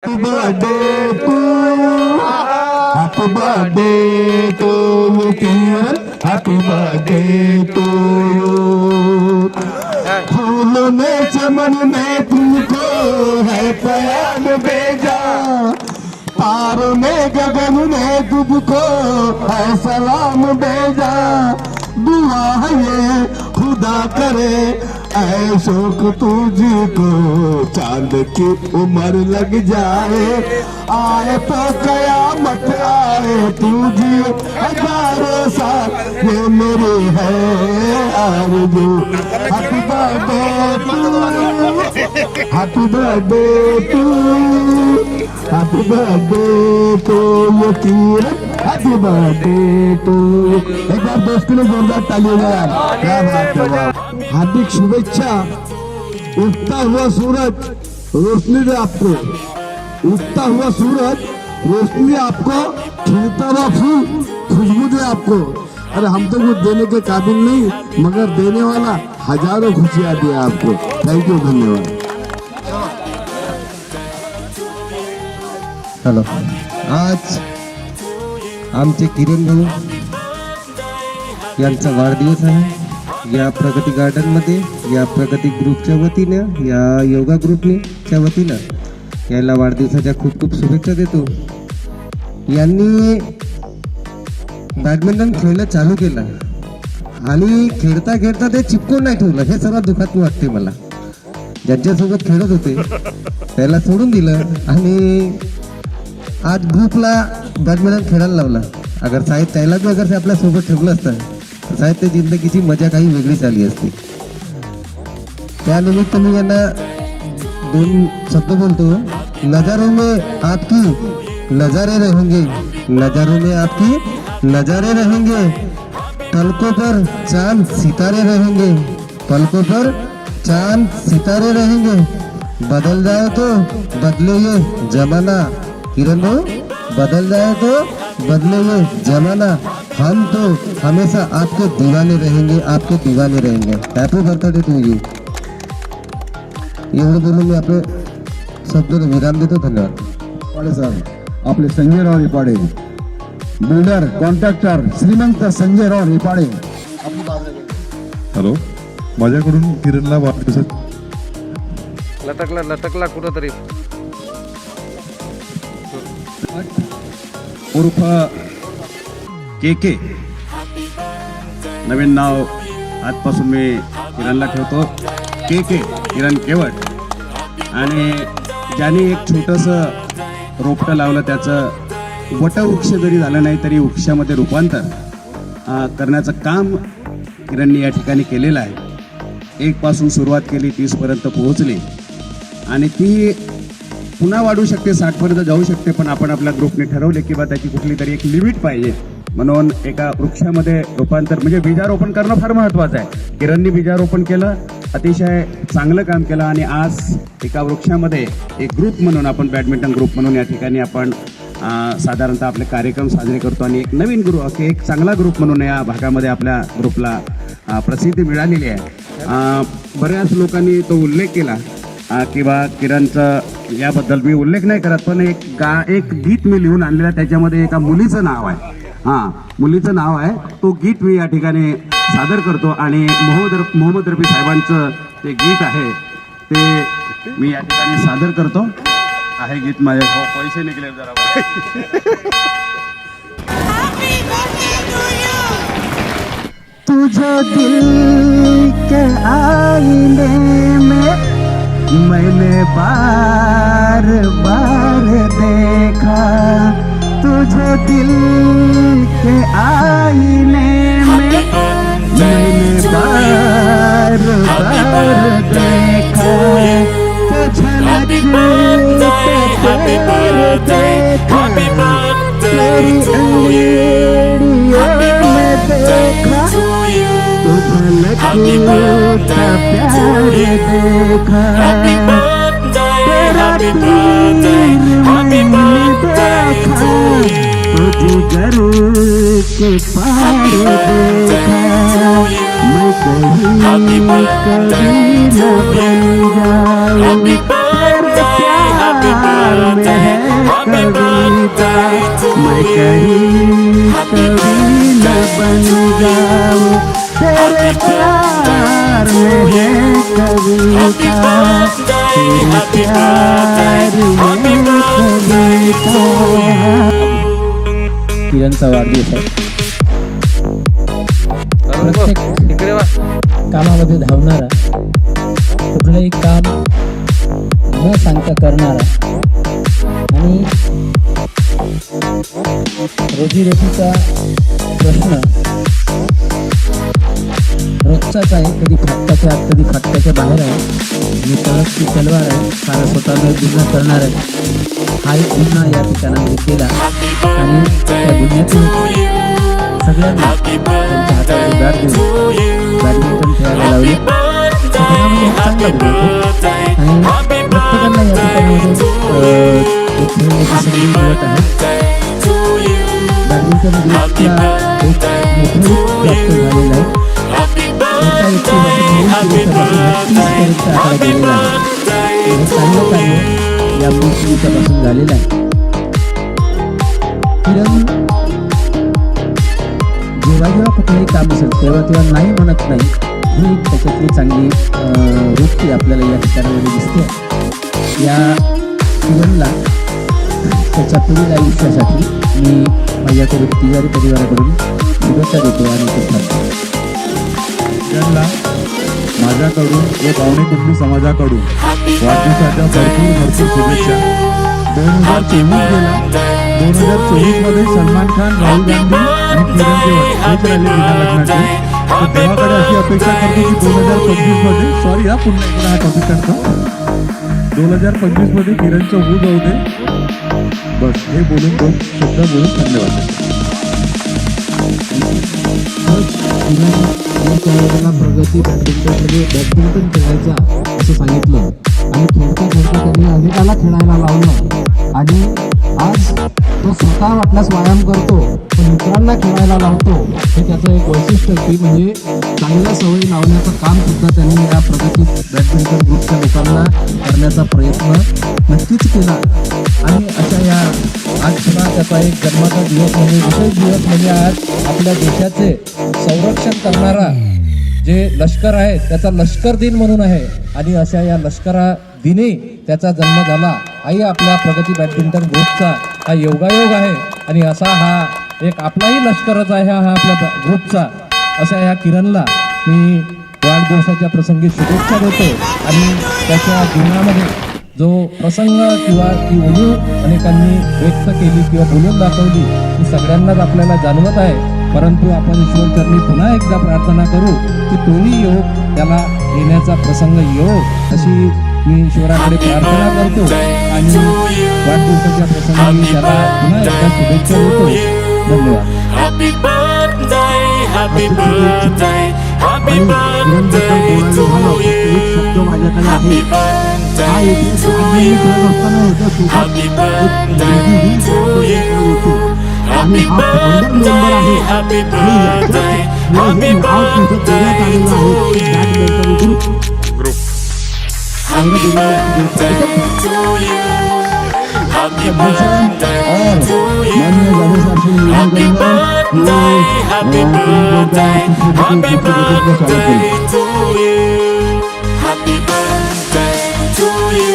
Happy birthday to you. Happy birthday to you, dear. Happy birthday to you. फूलों में चमन में तुमको है प्यार भेजा, तारों में गगन में तुमको है सलाम भेजा। दुआ है ये खुदा करे ऐशोक तुझको चांद की उम्र लग जाए, आए तो कयामत आए तुझे हजारों साल, ये मेरी है आरज़ू। Happy birthday to, happy birthday to, happy birthday to you Kiran, happy birthday to. एक बार दोस्तों ने जोरदार तालियां बजाएं। क्या बात है, वाह। हार्दिक शुभेच्छा। उगता हुआ सूरज रोशनी दे आपको, उगता हुआ सूरज रोशनी आपको, खिलता हुआ फूल खुशबू दे आपको। अरे हम तो कुछ देने के काबिल नहीं, मगर देने वाला हजारों खुशियां दिया आपको। थैंक यू, धन्यवाद। हॅलो, आज आमचे किरण भाऊ यांचा वाढदिवस आहे। या प्रगती गार्डन मध्ये, या प्रगती ग्रुपच्या वतीनं, या योगा ग्रुपच्या वतीनं याला वाढदिवसाच्या खूप खूप शुभेच्छा देतो। यांनी बॅडमिंटन खेळणं चालू केलं आणि खेळता खेळता ते चिपकून नाही ठेवलं, हे सर्वात दुःखात वाटते मला। ज्यांच्यासोबत खेळत होते त्याला सोडून दिलं आणि आज ग्रुपला बॅडमिंटन खेळायला लावला। अगर साहेब त्याला बी अगर आपल्या सोबत ठेवलं असतं साहेब, ते जिंदगीची मजा काही वेगळी झाली असती। त्यानिमित्त मी यांना दोन शब्द बोलतो। नजारों में आपकी नजारे रहेंगे, नजारों में आपकी नजारे रहेंगे, पलकों पर चांद सितारे रहेंगे, पलकों पर चांद सितारे रहेंगे। बदल जाए तो बदले ये जमाना, किरण भाऊ, बदल जाए तो बदले ये जमाना, हम तो हमेशा आपके दीवाने रहेंगे, आपके दीवाने रहेंगे। Happy birthday to you. एवढं बोलून मी आपले शब्द विराम देतो। धन्यवाद। पाडे साहेब, आपले संजय राव रिपाडे, बिल्डर कॉन्ट्रॅक्टर श्रीमंत संजय राव रिपाडे। हॅलो, माझ्याकडून किरणला वाढदिवसात लटकला कुठं तरी उर्फ के नवीन नाव आजपासून मी किरणला ठेवतो, के किरण केवट। आणि ज्याने एक छोटंसं रोपटं लावलं, त्याचं वटवृक्ष जरी झालं नाही तरी वृक्षामध्ये रूपांतर करण्याचं काम किरणने या ठिकाणी केलेलं आहे। 1 पासून सुरुवात केली, 30 पर्यंत पोहोचली आणि ती पुन्हा वाढू शकते, 60 पर्यंत जाऊ शकते। पण आपण आपल्या ग्रुपने ठरवले की बा त्याची कुठली तरी एक लिमिट पाहिजे, म्हणून एका वृक्षामध्ये रूपांतर म्हणजे बीजारोपण करणं फार महत्त्वाचं आहे। किरणनी बीजारोपण केलं, अतिशय चांगलं काम केलं आणि आज एका वृक्षामध्ये एक ग्रुप म्हणून आपण बॅडमिंटन ग्रुप म्हणून या ठिकाणी आपण साधारणतः आपले कार्यक्रम साजरे करतो आणि एक नवीन ग्रुप, एक चांगला ग्रुप म्हणून या भागामध्ये आपल्या ग्रुपला प्रसिद्धी मिळालेली आहे। बऱ्याच लोकांनी तो उल्लेख केला किंवा किरणचं याबद्दल मी उल्लेख नाही करत, पण एक गीत मी लिहून आणलेलं, त्याच्यामध्ये एका मुलीचं नाव आहे, मुलीचं नाव आहे, तो गीत मी या ठिकाणी सादर करतो आणि मोहम्मद रफी साहेबांचं ते गीत आहे ते मी या ठिकाणी सादर करतो। आहे गीत माझे पैसे निघले जरा तुझे दिल के आईने में मैंने बार बार देखा, तुझे दिल के आईने में मैंने बार बार देखा, तो झलकते तेरे देखा, तेरी अंगड़ियों में देखा, तो झलकता प्यार देखा, तेरा तीर मैंने देखा, जिगर के पार देखा, मैं कहीं कभी न बन जाऊं तेरे प्यार में। तेरे प्यार में है कविता, तेरे प्यार में कविता. किरणचा वाढदिवस आहे. प्रत्येक कामामध्ये धावणारा, कुठलंही काम न सांगता करणारा आणि रोजीरोटीचा प्रश्न रोजचाच आहे. कधी फाटकाच्या आत, कधी फाटकाच्या बाहेर आहे. आणि तळसची तलवार आहे, सारा स्वतःला गुन्हा करणार आहे. हा एक गुन्हा या ठिकाणामध्ये केला आणि त्या गुन्ह्यातून सगळ्यांना त्यांच्या हातामध्ये बॅट देऊन बॅडमिंटन खेळायला लावले. त्याच्यामध्ये हा चांगला गुन्हा होता आणि प्रत्येकांना या ठिकाणामध्ये एक खेळण्याची संधी मिळत आहे. बॅडमिंटन ग्रुपला एक मोठं रूप प्राप्त झालेलं आहे. एका व्यक्तीपासून 30पर्यंत आकडा गेलेला आहे. हे चांगलं कार्य या दिवसापासून झालेलं आहे. किरण जेव्हा कुठलंही काम असेल तेव्हा नाही म्हणत नाही. ही एक त्याच्यातली चांगली वृत्ती आपल्याला या ठिकाणामध्ये दिसते. या किरणला त्याच्या पुढील आयुष्यासाठी मी माझ्याकडून तिवारी परिवाराकडून शुभेच्छा देतो आणि शुभेच्छा. त्यांना माझ्याकडून व पावणे कुटुंबी समाजाकडून वाढदिवसाच्या भरपूर शुभेच्छा. 2024 गेला. 2024 मध्ये सलमान खान, राहुल गांधी आणि किरण केवळ हेच राहिले बिना लग्नाचे. तर देवाकडे अशी अपेक्षा करतो की 2025 मध्ये पुन्हा एकदा हा टॉपिक करतो. 2025 मध्ये किरणचं होऊ जाऊ दे. बस हे बोलून 2 शब्द बोलून धन्यवाद. प्रगती बॅडमिंटन खेळायचा असं सांगितलं आणि खेळता त्यांनी अनेकाला खेळायला लावलं आणि आज तो स्वतः वाटल्यास व्यायाम करतो पण मित्रांना खेळायला लावतो. हे त्याचं एक वैशिष्ट्य की म्हणजे चांगल्या सवयी लावण्याचं काम सुद्धा त्यांनी या प्रगती बॅडमिंटन ग्रुपच्या लोकांना करण्याचा प्रयत्न नक्कीच केला. आणि अशा या आज पुन्हा त्याचा एक जन्माचा दिवस म्हणजे विशेष दिवस म्हणजे आज आपल्या देशाचे संरक्षण करणारा जे लष्कर आहे त्याचा लष्कर दिन म्हणून आहे आणि अशा या लष्करा दिनी त्याचा जन्म झाला. आई आपल्या प्रगती बॅडमिंटन ग्रुपचा हा योगायोग आहे आणि असा हा एक आपलाही लष्करच आहे हा आपल्या ग्रुपचा. अशा या किरणला मी वाढदिवसाच्या प्रसंगी शुभेच्छा देतो आणि त्याच्या जीवनामध्ये जो प्रसंग किंवा ती उणीव अनेकांनी व्यक्त केली किंवा बोलून दाखवली ती सगळ्यांनाच आपल्याला जाणवत आहे. परंतु आपण ईश्वरचरणी पुन्हा एकदा प्रार्थना करू की तोही योग त्याला येण्याचा प्रसंग येऊ अशी मी ईश्वराकडे प्रार्थना करतो आणि वाढदिवसाच्या प्रसंगी त्याला पुन्हा एकदा शुभेच्छा देतो. धन्यवाद. एक शब्द माझ्याकडे आहे. हा येथे आणि हा फाउंडर मेंबर आहे आणि Happy birthday to you.